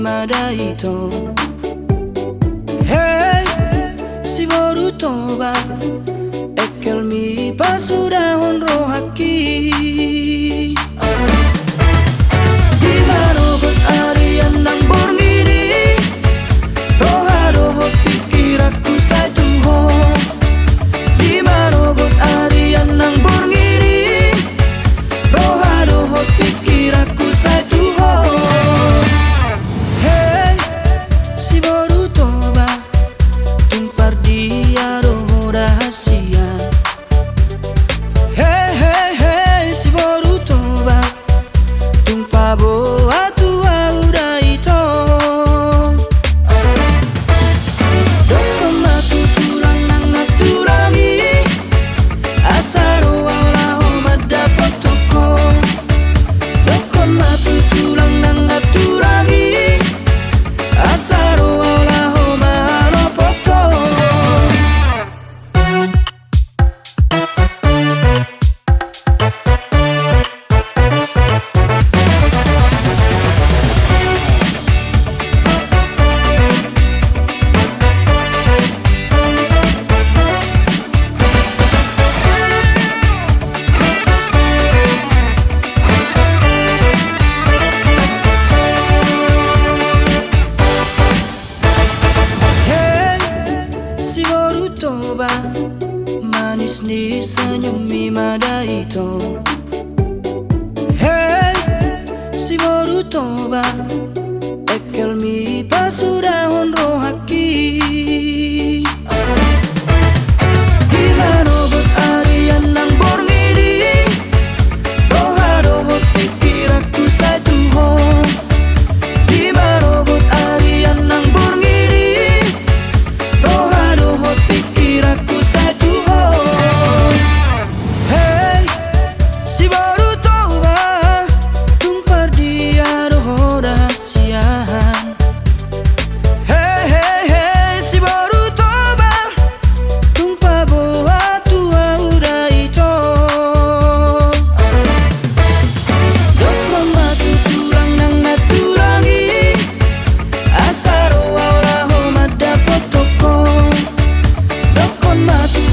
madaito. Hey, si baru toba ekel mi pasudah honro haki. Di marobot arian nang borngiri, roha roho pikir aku saya tuho. Di marobot arian nang borngiri, roha roho pikir aku saya tuho. Hey, si baru toba tumpar dia roho rahasia. Hey, hey, hey, si baru toba tumpah boa tua udah itu. Dokon matu tulang nang naturangi, asaro wala mada potoko. Dokon matu tulang nang naturangi, asaro wala mahalo poto. Si baru toba manis di senyum mi madaito. Hey, si baru toba ekel mi pasudah honro haki. Di marobot arian nang borngiri, roha roho pikir aku saya tuho. Di marobot arian nang borngiri, roha roho pikir aku saya tuho. Hey, si baru toba tumpar dia roho rahasiaan. Hey, hey, hey, si baru toba tumpah boa tua udah itu. Dokon matu tulang nang naturangi, asaro wala mada potoko. Dokon matu